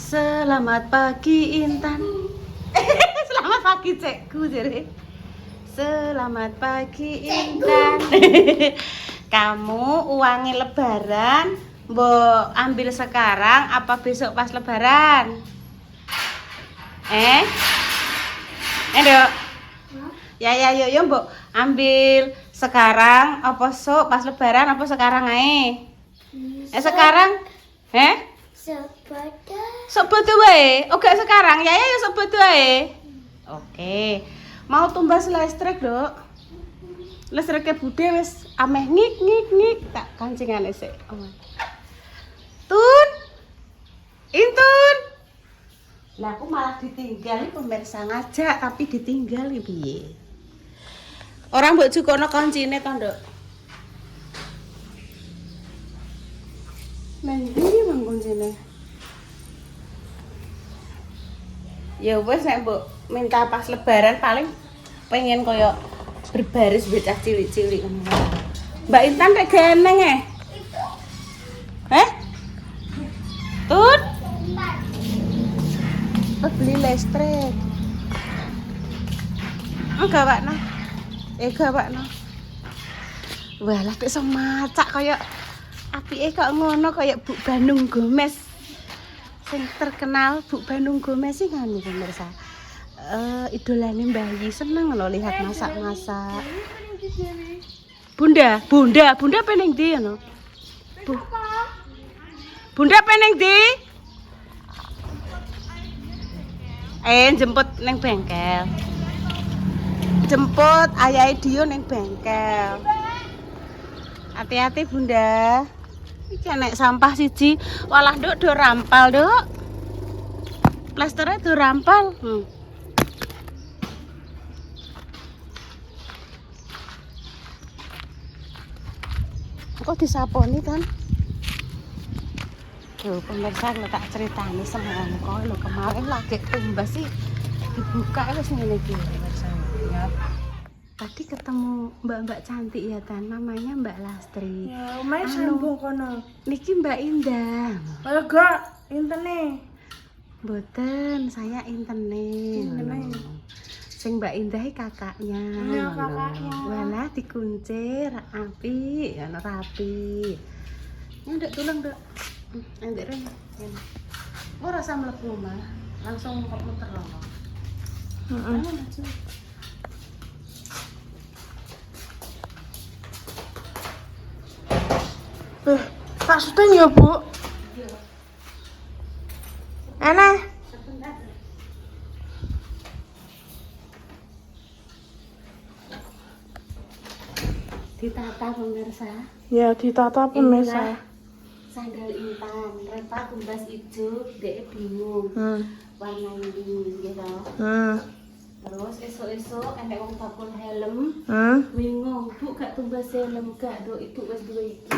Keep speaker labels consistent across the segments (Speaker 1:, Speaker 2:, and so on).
Speaker 1: Selamat pagi Intan. Selamat pagi cekku jadi. Selamat pagi Intan. Kamu uangnya lebaran, mbok ambil sekarang apa besok pas lebaran? Dok. Ya yo mbok ambil sekarang apa sok pas lebaran apa sekarang ae? Sekarang? Sok bodo wae. Oke sekarang ya sok bodo wae. Oke. Mau tumbas listrik, Dok. Listrike Bude wis ameh ngik. Tak kancingane sik. Tun. Intun. Lah aku malah ditinggali pemirsa ngajak tapi ditinggal piye? Orang mbok jukono kancine to, Nduk. Nang ndi mang kuncine? Ya wes nek mbok minta pas lebaran paling pengen koyo berbaris bocah cilik-cilik ngono. Mbak Intan rek geneng Tut. Beli listrik. Enggak, Pak. Gawakno. Walah kok iso macak koyo apike kok ngono koyo Bu Bandung Gomez. Sing terkenal Bu Bandung Gomez sih nganu pemirsa. Idolane Mbah Yi seneng lho lihat masak-masak. Bunda peneng ndi ngono? Bunda peneng ndi? Jemput neng bengkel. Jemput ayahe Dio neng bengkel. Hati-hati Bunda. Iki nek sampah siji, walah Nduk do rampal, Nduk. Plasternya do rampal. Kok disaponi kan? Tuh pemirsa lo tak ceritani semongko lo kemarin lagi tumbas sih dibuka wis ngene iki pemirsa. Ya. Tadi ketemu mbak-mbak cantik ya Tan, namanya Mbak Lastri.
Speaker 2: Ya, main sambung kono.
Speaker 1: Niki Mbak Indah.
Speaker 2: Enggak, intene.
Speaker 1: Mboten, saya intene. Sing Mbak Indah kakaknya.
Speaker 2: Ya, kakaknya.
Speaker 1: Walah dikuncir apik, ya rapi. Nduk tulung, Nduk. Nduk rene. Ora rasa mlebu mah, langsung muter loh.
Speaker 2: Tak syuting ya, Bu? Enak.
Speaker 1: Ditata pemirsa.
Speaker 2: Ya, ditata pemirsa.
Speaker 1: Sandal Intan, Reva tumbas ijo, dek bingung. Warna ini gitu. Terus esok-esok ada wong bakul helm. Bingung, Bu gak tumbas helm gak, Dok itu wis duwe iki.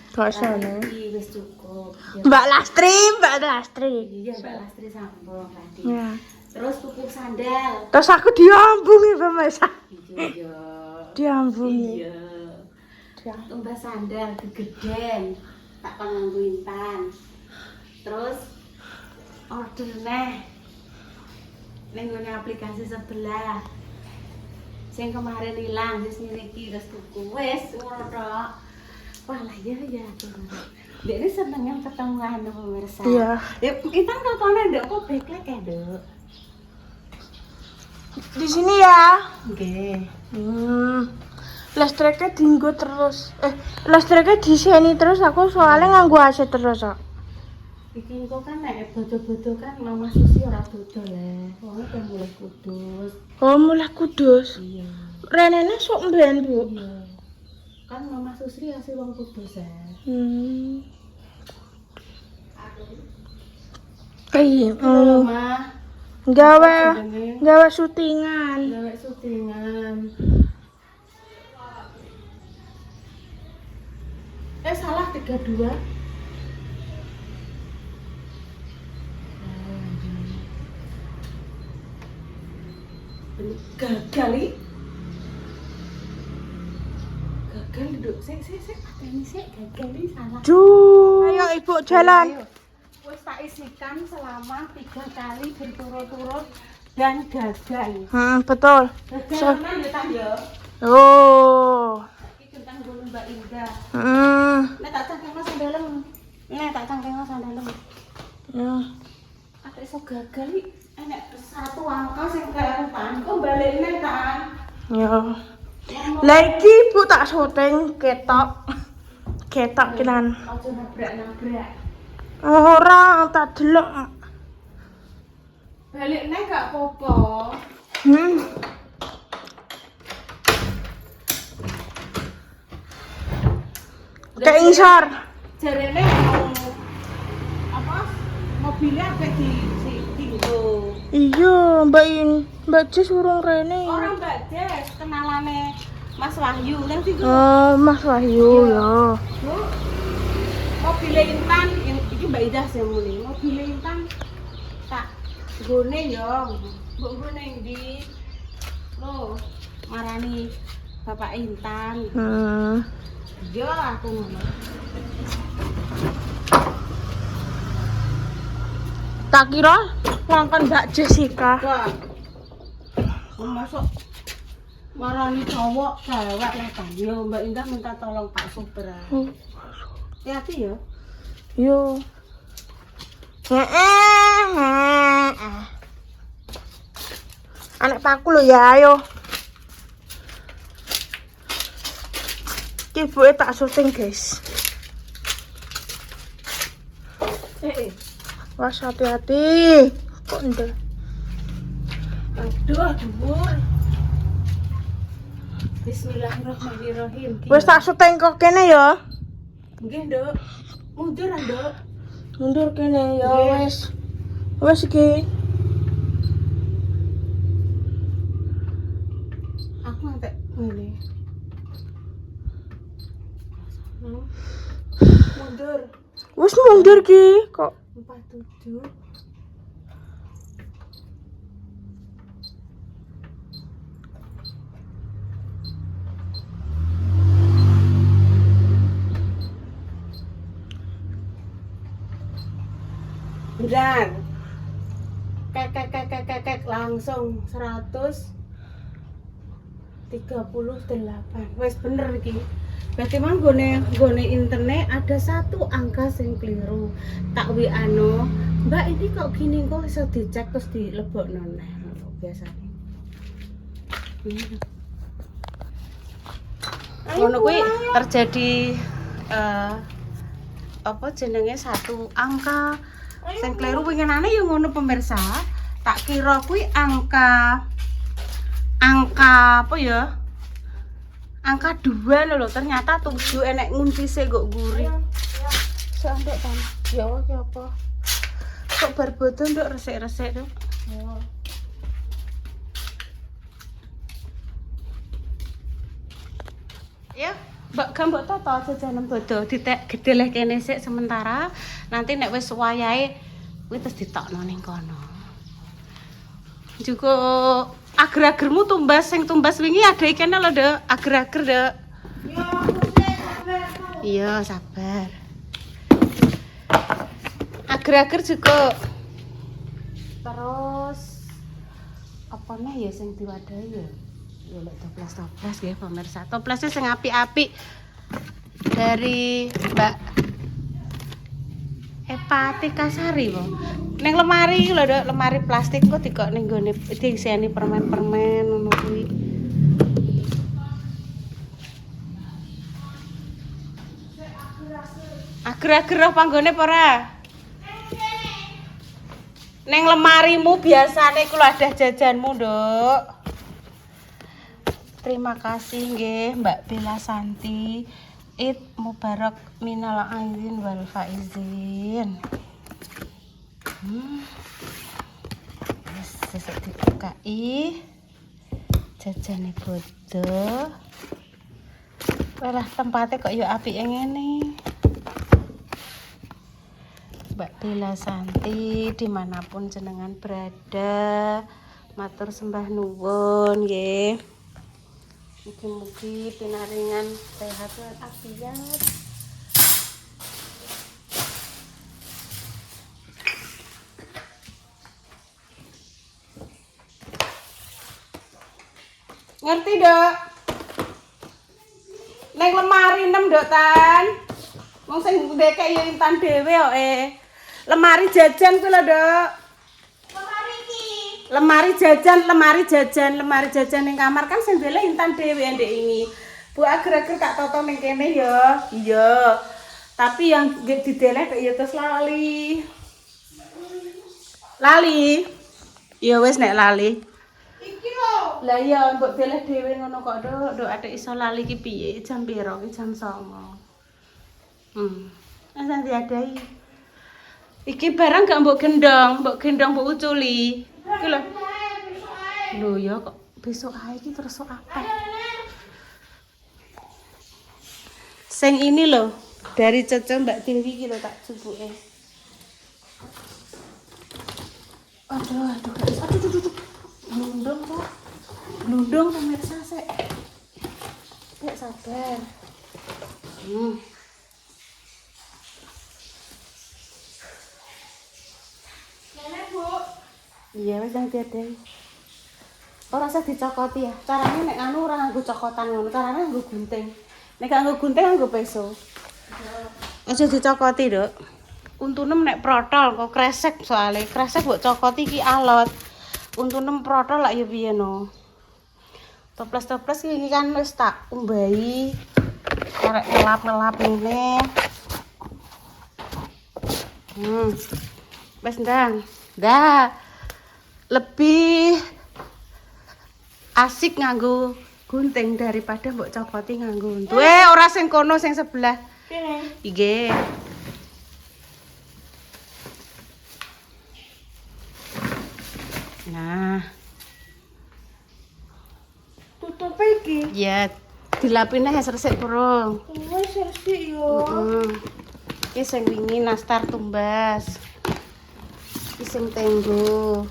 Speaker 2: Gak sana.
Speaker 1: Iki wis cukup.
Speaker 2: Mbak Lastri.
Speaker 1: Iya, Mbak Lastri sambung tadi.
Speaker 2: Ya.
Speaker 1: Terus tuku sandal.
Speaker 2: Terus aku diambungi pemirsa.
Speaker 1: Iya.
Speaker 2: Diambungi.
Speaker 1: Iya. Tumbas sandal gegeden. Tak kon nganggo Intan. Terus order neh. Ning ngene aplikasi sebelah. Sing kemarin ilang wis ngene iki terus tuku. Wis ngono tok. Walah ya. Dekne seneng ketemuan pemirsa.
Speaker 2: Iya.
Speaker 1: Ya Intan totone nduk kok beklek ya, Nduk.
Speaker 2: Di sini ya.
Speaker 1: Nggih.
Speaker 2: Listriknya dienggo terus. Listriknya di sini terus aku soalnya nganggo AC terus kok.
Speaker 1: Iki engko kan nek bodo-bodo kan Mama Susi ora dodol le. Wong kan mulai kudus.
Speaker 2: Oh, mulai kudus.
Speaker 1: Iya.
Speaker 2: Renene sok mben, Bu.
Speaker 1: Iya. Kan Mama Susri asli wong kudus ya.
Speaker 2: Iya.
Speaker 1: Mah
Speaker 2: Gawe syutingan.
Speaker 1: gawe syutingan. Salah 32. Gagal Duk. Sik, ateni sik gagal iki salah.
Speaker 2: Ayo Ibu jalan.
Speaker 1: Wis tak Bapak isikan selama 3 kali berturut-turut dan gagal.
Speaker 2: Betul.
Speaker 1: Gagal kan ya, Tan ya?
Speaker 2: Oh.
Speaker 1: Iki kentang gulung Mbak Indah.
Speaker 2: Hmm.
Speaker 1: Nek tak cangkengno sandalem. Nek tak cangkengno sandalem.
Speaker 2: Ya.
Speaker 1: Ada iso gagal iki. Enek satu angka sing kelerutan. Kok balikne, Tan?
Speaker 2: Ya. Lah iki Bu tak syuting ketok. Ketok kinan.
Speaker 1: Ojo nabrak-nabrak.
Speaker 2: Ora tak delok.
Speaker 1: Balikne gak apa-apa.
Speaker 2: Kayak ngisor.
Speaker 1: Jarene apa? Mobilnya apa ditinggo.
Speaker 2: Iya, Mbak Jess urung rene.
Speaker 1: Orang Mbak Jess kenalane Mas Wahyu. Lah iki
Speaker 2: Oh, Mas Wahyu ya.
Speaker 1: Bu, mobilnya Intan, ini Mbak Ida sih muli. Mobilnya Intan tak gone ya, mbok gone ndi? Loh, marani Bapak Intan. Yo aku ngono.
Speaker 2: Tak kira ngongkon Mbak Jessica.
Speaker 1: Kok masuk marani cowok cewek lah kan. Yo Mbak Indah minta tolong Pak Super. Hati-hati ya.
Speaker 2: Yo. Anak paku lo ya, ayo. Ibuke tak syuting, guys. Was hati-hati. Kok ndek.
Speaker 1: Aduh, aduh. Bismillahirrahmanirrahim.
Speaker 2: Wis tak syuting kok kene ya.
Speaker 1: Nggih, Nduk. Mundur, Nduk.
Speaker 2: Mundur kene ya,
Speaker 1: Nggih.
Speaker 2: wis. Wis iki.
Speaker 1: Aku ngantek ngene. Mundur.
Speaker 2: Wis mundur ki kok.
Speaker 1: 47. Benar. Kek langsung 138. Wes bener iki. Berarti mang gone internet ada satu angka sing keliru. Tak WA-no, Mbak ini kok gini kok iso dicek terus dilebokno neh biasane. Ngono kuwi terjadi apa jenenge satu angka sing kleru winginane ya ngono pemirsa. Tak kira kuwi angka apa ya? Angka 2 lho, ternyata 7 enek nguntise kok guri. Sampai kan. Ya apa? Kok bar bodo nduk resik-resik tuh. Ya, mbak gambok toto jajanan bodo ditek gede leh kene sik sementara. Nanti nek wis wayahe kuwi terus ditokno ning kono. Juga ager-agermu tumbas sing tumbas wingi ada ikene lho, Dek. Ager-ager, Dek. Iya, sabar. Ager-ager juga. Terus apa nih ya sing diwadahi ya? Ya lek toples nggih pemirsa. Toplesnya sing apik-apik dari Mbak Tika Sari po. Ning lemari lho, Dok, lemari plastik kok dikok ning gone diiseni permen-permen ngono kuwi. Ager-ager apa nggone apa ora? Ning lemarimu biasane ku ada jajanmu, Dok. Terima kasih nggih Mbak Bella Santi. Id Mubarak minal aizin wal faizin. Sesuk dibukai jajane bodo. Walah tempatnya kok yo apik ngene. Mbak Bella Santi dimanapun jenengan berada, matur sembah nuwun nggih. Mugi-mugi pinaringan sehat lan afiat. Ngerti, Dok? Neng lemari 6, Dok, Tan. Wong sing ndekek ya Intan dhewe kok Lemari jajan kuwi lho, Dok. Lemari iki. Lemari jajan ning kamar kan sing ndele Intan dhewe ndek ini. Bu ager-ager tak toto ning kene ya. Iya. Tapi yang dideleh ya terus lali. Lali. Ya wis nek lali. Iki lho. Lah iya mbok deleh dhewe ngono kok, Dok. Dok atik iso lali ki piye? Jam piro ki? Jam 09.00. Asal diadai. Iki barang gak mbok gendong mbok uculi. Iki lho. Lho ya kok besok ae iki terus sok apa? Sing ini loh, dari Cece Mbak Dewi iki lho tak cubuke. Aduh. Blundung kok. Blundung pemirsa sik. Sik sabar. Nenek, Bu. Iya wis nang diadai. Ora usah dicokoti ya. Carane nek anu ora nganggo cokotan ngono, carane nganggo gunting. Nek gak nganggo gunting nganggo peso. Aja dicokoti, Dok. Untune nek protol kok kresek soalnya. Kresek mbok cokoti iki alot. Untune protol lak ya piye no. Toples-toples iki kan wis tak umbahi. Arek ngelap-ngelap ngene. Wis ndang. Dah. Lebih asik nganggo gunting daripada mbok cokoti nganggo untu. Ora sing kono sing sebelah. Kene. Nggih. Nah. Tutup iki. Ya, dilapine resik burung. Wis resik yo. Iki sing wingi nastar tumbas. Iki sing tenggo.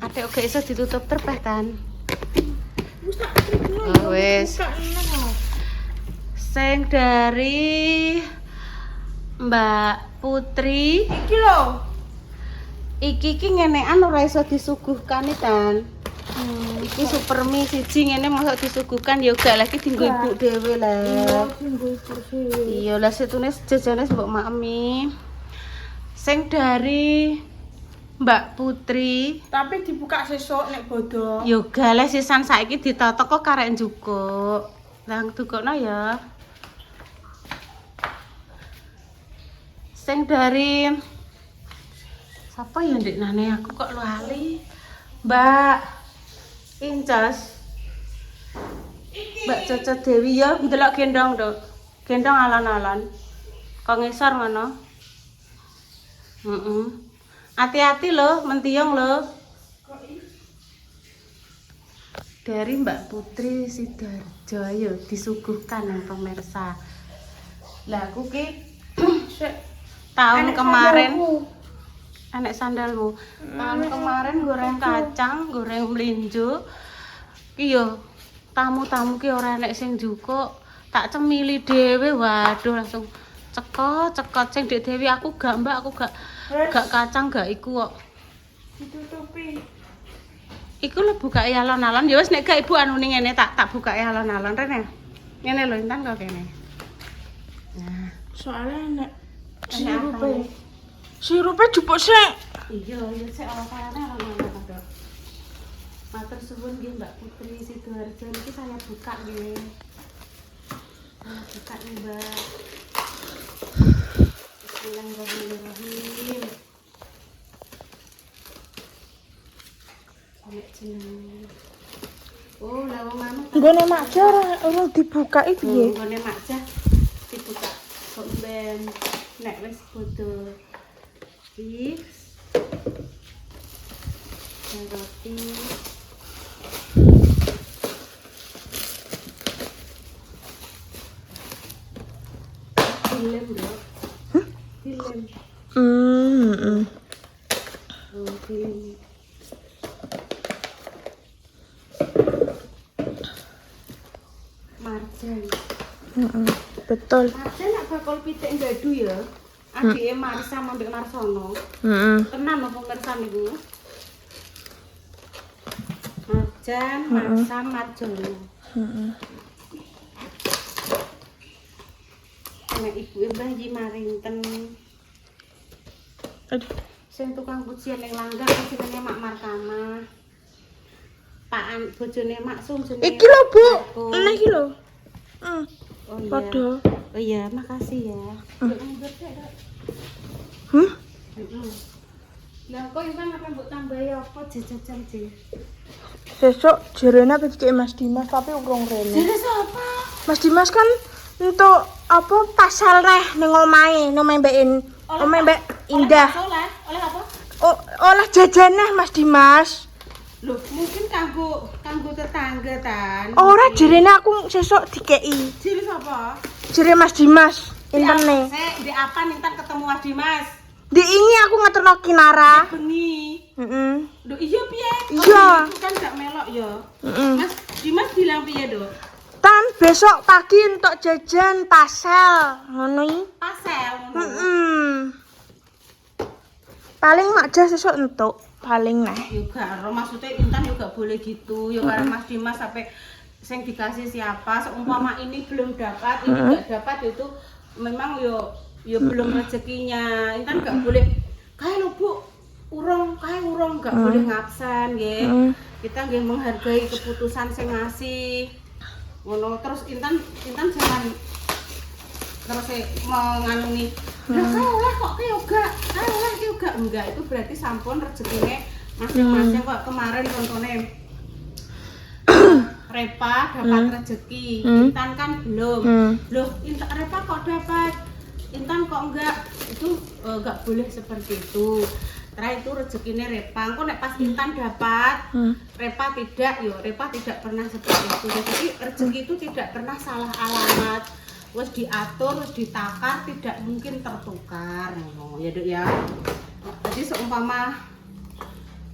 Speaker 1: Adik oke iso ditutup terpeh Tan. Wis. Sing dari Mbak Putri. Iki lho. Iki ngenekan ora iso disuguhkan Tan. Iki super mie siji ngene mosok disuguhkan ya gak lagi dienggo ibu dhewe lah. Iya lah situne jajane mbok makmi. Sing dari Mbak Putri, tapi dibuka sesuk nek bodo. Yo gale sisan saiki ditotok kok karek njukuk. Lah dukokno ya. Sing dari sapa ya Ndek Nane aku kok lali. Mbak Incas. Mbak Cece Dewi ya ndelok gendong, Dok. Gendong alon-alon. Kok ngisor ngono? Hati-hati loh, mentiong loh. Dari Mbak Putri Sidarjo, ayo disuguhkan yang pemirsa. Lah aku ki tahun kemarin anak sandalmu. Tahun kemarin goreng kacang, goreng melinjo. Ki yo tamu-tamu ki ora enek sing njukuk, tak cemili dhewe. Waduh langsung cekot sing Dek Dewi aku gak Mbak, aku gak kacang gak iku kok. Ditutupi. Iku lho buka alon-alon. Ya wis nek gak ibu anu ning ngene tak buka alon-alon rene. Ngene lho Intan kok kene. Nah, soalnya nek sirupe. Sirupe jupuk sik. Iya, ya sik ala-alane alon-alon, Dok. Matur suwun nggih Mbak Putri Sidoarjo niki saya buka nggih. Saya buka nih, Mbak. Bismillahirrahmanirrahim. Oh, lah wong anu.
Speaker 2: Nggone makja ora dibuka iki piye?
Speaker 1: Nggone makja dibuka kok ben nek wis bodo. Fix. Roti. Dilem, Bro. Dilem. Oh, dilem. Marjan.
Speaker 2: Betul.
Speaker 1: Marjan nak bakal pitik gadu ya. Adike Marisa ambek Marsono.
Speaker 2: Heeh.
Speaker 1: Tenan opo pemirsa niku? Marjan, Marsa, Marjono.
Speaker 2: Heeh.
Speaker 1: Nek ibu Mbah iki marinten.
Speaker 2: Aduh.
Speaker 1: Sing tukang pujian ning langgar jenenge Mak Markama. Pakan bojone Maksum jenenge.
Speaker 2: Iki lho, Bu. Nah iki lho.
Speaker 1: Oh iya.
Speaker 2: Padha.
Speaker 1: Oh iya, makasih ya.
Speaker 2: Hmm?
Speaker 1: Lah kok Intan apa mbok tambahi apa jajan sih?
Speaker 2: Sesuk jerene apa dikek Mas Dimas tapi urung rene.
Speaker 1: Jere sapa?
Speaker 2: Mas Dimas kan untuk apa pasal neh ning omahe, nang mbekin. Omahe Mbak Indah.
Speaker 1: Oleh apa?
Speaker 2: Oh, oleh jajan neh Mas Dimas.
Speaker 1: Loh, mungkin kanggo tetangga tan.
Speaker 2: Ora jerene aku sesuk dikeki.
Speaker 1: Jere sapa?
Speaker 2: Jere Mas Dimas intene.
Speaker 1: Di apa Intan ketemu Mas Dimas?
Speaker 2: Di ini aku ngeterno Kinara.
Speaker 1: Bengi.
Speaker 2: Heeh.
Speaker 1: Lho iya piye?
Speaker 2: Iya.
Speaker 1: Itu kan gak melok ya.
Speaker 2: Heeh.
Speaker 1: Mas Dimas bilang piye, Dok?
Speaker 2: Tan besok pagi entuk jajan pasel ngono iki.
Speaker 1: Pasel ngono.
Speaker 2: Heeh. Paling makja sesuk entuk, paling neh.
Speaker 1: Yo gak ero maksudnya Intan yo gak boleh gitu. Yo karena Mas Dimas sampai sing dikasih siapa seumpama ini belum dapat, ini enggak dapat itu memang yo belum rezekinya. Intan gak boleh kae lho Bu, urung gak boleh ngabsen nggih. Kita nggih menghargai keputusan sing ngasih. Ngono terus Intan jangan terus menganungi lah kalah kok ki yoga kalah ki yoga enggak, itu berarti sampun rezekine masing-masing. Kok kemarin contohnya Repa dapat rezeki, Intan kan belum. Loh, Repa kok dapat, Intan kok enggak? Itu enggak boleh seperti itu. Karena itu rezekine Repa. Engko nek pas Intan dapat, Repa tidak, Repa tidak pernah seperti itu. Jadi rezeki itu tidak pernah salah alamat. Wes diatur, wes ditakar, tidak mungkin tertukar. Ya Dok ya. Jadi seumpama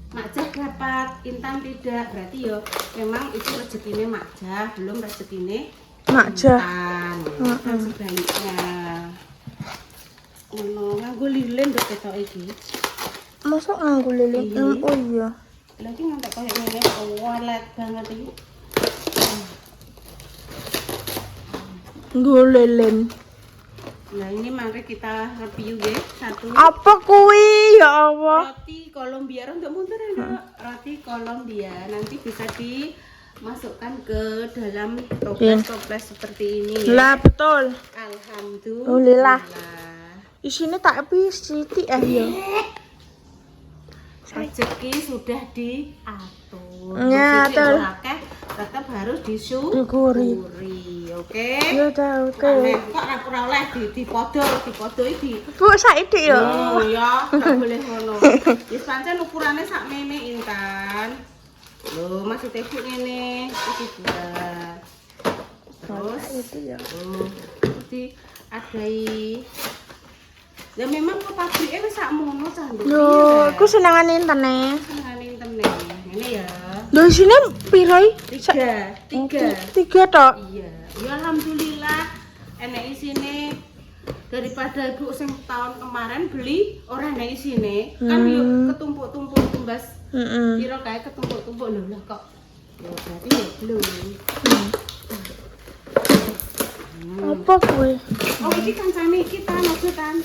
Speaker 1: Makjah dapat, Intan tidak, berarti memang itu rezekinya Makjah, belum rezekinya
Speaker 2: Makjah.
Speaker 1: Intan. Dan sebaliknya. Nganggo lilin Dok ketok iki.
Speaker 2: Masuk nganggo lilin. Oh iya.
Speaker 1: Lagi ngantek koyo ngene, walet banget iki.
Speaker 2: Nggo lilin.
Speaker 1: Nah, ini mari kita review ya. Satu.
Speaker 2: Apa kuwi ya Allah?
Speaker 1: Roti Kolombia, untuk mundur ya, Dok. Roti Kolombia nanti bisa dimasukkan ke dalam toples-toples seperti ini ya.
Speaker 2: Lah betul.
Speaker 1: Alhamdulillah.
Speaker 2: Isine tak sithik ya.
Speaker 1: Rezeki sudah diatur.
Speaker 2: Ya, betul.
Speaker 1: Akeh tetap harus disyukuri. Oke.
Speaker 2: Ya udah, oke.
Speaker 1: Kok ora oleh dipodho iki.
Speaker 2: Bu saiki ya.
Speaker 1: Oh ya, gak boleh ngono. Wis pancen ukurane sakmene Intan. Lho, maksudnya Bu ngene, iki buat. Terus
Speaker 2: itu ya.
Speaker 1: Jadi adai. Ya memang ke pabrike wis sakmono cah Nduk.
Speaker 2: Lho, aku senengane intene.
Speaker 1: Senengane Inten ngene ya.
Speaker 2: Lho isine piro iki?
Speaker 1: 3
Speaker 2: tok.
Speaker 1: Iya. Ya alhamdulillah enek isine daripada Ibu sing tahun kemarin beli ora enek isine. Kan yo ketumpuk-tumpuk tumbas. Piro kae ketumpuk-tumpuk lho lah kok. Ya berarti ya belum.
Speaker 2: Apa kuwi?
Speaker 1: Oh iki kancane iki tan ojo tan.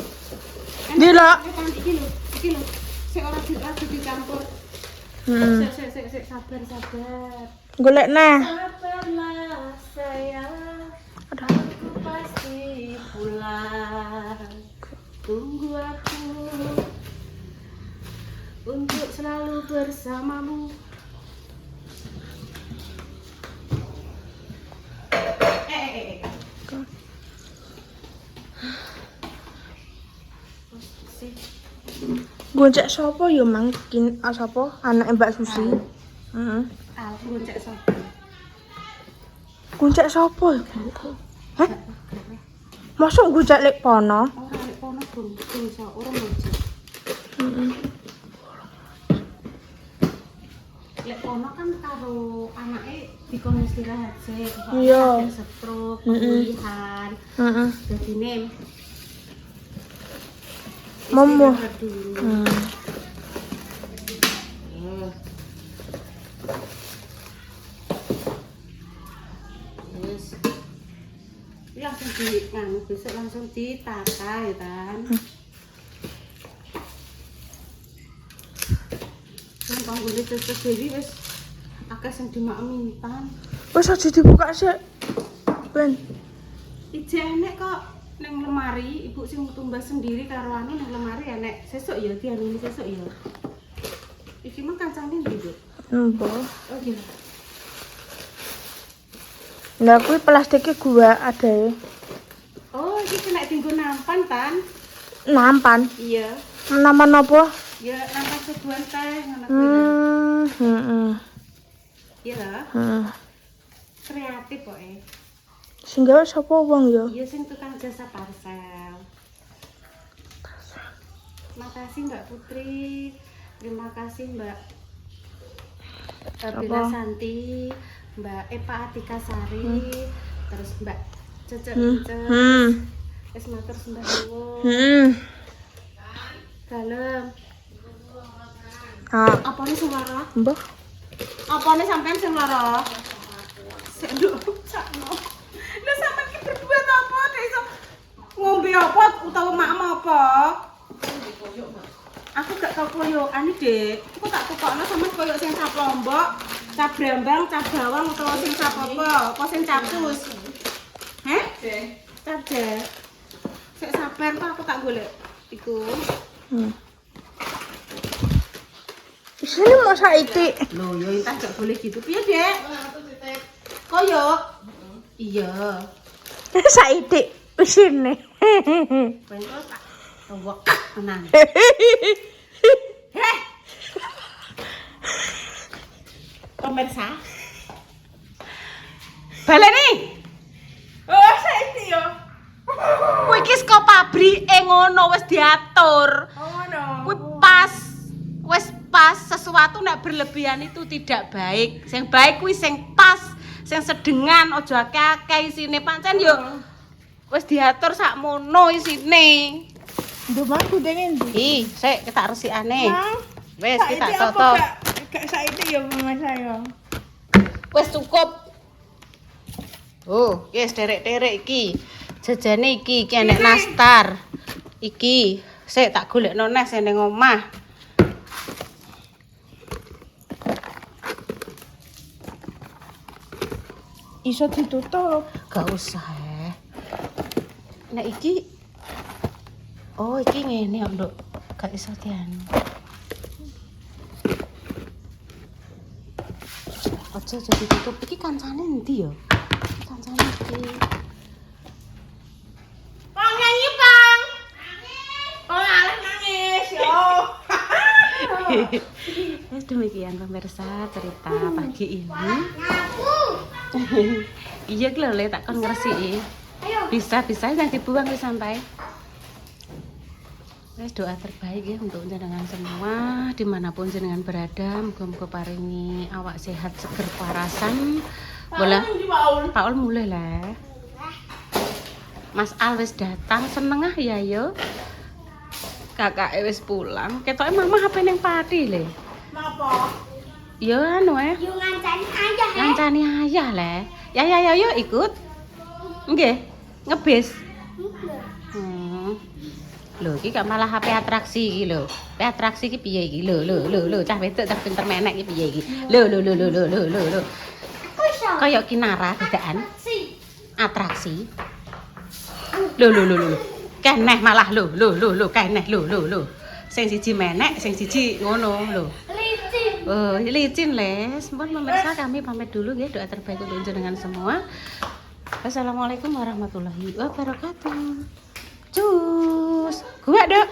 Speaker 2: Delok.
Speaker 1: Iki lho. Sik ora dicampur. Sik sabar.
Speaker 2: Golek neh.
Speaker 1: Sabarlah sayang, aku pasti pulang. Tunggu aku untuk selalu bersamamu.
Speaker 2: Goncek sapa ya Mang? Sapa? Anake Mbak Susi. Heeh.
Speaker 1: Aku cek sapa?
Speaker 2: Goncek sapa? Hah? Masuk goncek lek pono?
Speaker 1: Ora lek kono Bung, iso ora ngojek. Lek kono kan karo anake dikon istirahat sik, kok
Speaker 2: Iya.
Speaker 1: stroke, pemulihan.
Speaker 2: Heeh.
Speaker 1: Dadine
Speaker 2: Momo.
Speaker 1: istirahat dulu. Terus ini langsung besok langsung ditata ya kan. Gampang boleh cocok jadi wis akeh sing dimaklumi pan.
Speaker 2: Wis aja dibuka sih. Ben.
Speaker 1: Ijane kok nang lemari, ibu sing tumbas sendiri karo anu nang lemari enek. Sesuk ya dianu sesuk ya. Iki mah kancane ndi, Bu?
Speaker 2: Mbok.
Speaker 1: Oh iya.
Speaker 2: Lah kuwi plastiknya gua ada ya.
Speaker 1: Oh, iki kena dienggo nampan kan?
Speaker 2: Nampan.
Speaker 1: Iya.
Speaker 2: Nampan apa?
Speaker 1: Ya nampan sebuah teh ngono kuwi. Iya. Kreatif pokoke.
Speaker 2: Sing gawe sapa wong ya?
Speaker 1: Iya sing tukang jasa parcel. Makasih Mbak Putri. Terima kasih Mbak Bila Santi, Mbak Epa Atika Sari, terus Mbak Cece. Wis matur sembah nuwun. Dalem. Apane sing lara?
Speaker 2: Mbah.
Speaker 1: Apane sampean sing lara? Senduk sakno. Lah sampean ki berdua ta apa? Dek iso ngombe apa utawa makmu apa? Aku gak tau koyokan iki, Dek. Aku tak tukokno sampean koyo sing sap lombok, cap brambang, cap bawang utawa sing sap apa? Apa sing capus? Heh? Cap dek. Sik sabar kok aku tak golek iku.
Speaker 2: Sini mau saiki.
Speaker 1: Loh, ya entah gak boleh gitu. Piye, Dek? Koyo. Iya.
Speaker 2: Saiki sini.
Speaker 1: Bengko tak tewek tenan. Heh. Pemirsa. Baleni. Oh, saiki yo. Kuwi iki saka pabrike ngono wis diatur. Oh, ngono. Kuwi wis pas sesuatu nek berlebihan itu tidak baik. Sing baik kuwi sing pas, sing sedengan, aja akeh-akeh isine. Pancen yo wis diatur sakmono isine.
Speaker 2: Nduk mah kudenge ndi?
Speaker 1: Ih, sik tak resikane. Wis
Speaker 2: Saiki
Speaker 1: tak
Speaker 2: apa
Speaker 1: toto.
Speaker 2: Gak saiki ya Mas saya.
Speaker 1: Wis cukup. Oh, wis derek-derek iki. Jajane iki enek nastar. Iki, sik tak golekno neh sing ning omah.
Speaker 2: Iso ditutup.
Speaker 1: Gak usah Nek iki oh iki ngene kok, Nduk. Gak iso dianu. Aja jadi tutup. Iki kancane endi ya? Kancane iki.
Speaker 2: Pang nyanyi, Pang. Oh, alah nangis yo.
Speaker 1: Demikian pemirsa cerita pagi ini. Iya lho tak kon ngresiki. Bisa yang dibuang wis sampai. Wis doa terbaik ya untuk jenengan semua dimanapun jenengan berada. Muga-muga paringi awak sehat seger parasan. Bola Paul mulai lah. Mas Al wis datang seneng ya yo. Kakak wis pulang. Ketoke mama HP ning pati le.
Speaker 2: Napa?
Speaker 1: Yo anu
Speaker 2: Yo ngancani ayah.
Speaker 1: Ngancani ayah le. Ya yo ikut. Nggih, ngebis. Lho iki gak malah HP atraksi iki lho. HP atraksi iki piye iki? Lho, cah wedok cah pinter menek iki piye iki? Lho. Kayak kinara dadakan. Atraksi. Lho. Keneh malah lho. Keneh lho. Sing siji menek, sing siji ngono lho. Licin. Oh, licin les. Mohon pemirsa kami pamit dulu ya. Doa terbaik untuk jenengan semua. Wassalamualaikum warahmatullahi wabarakatuh. Cus. Gua, Dok.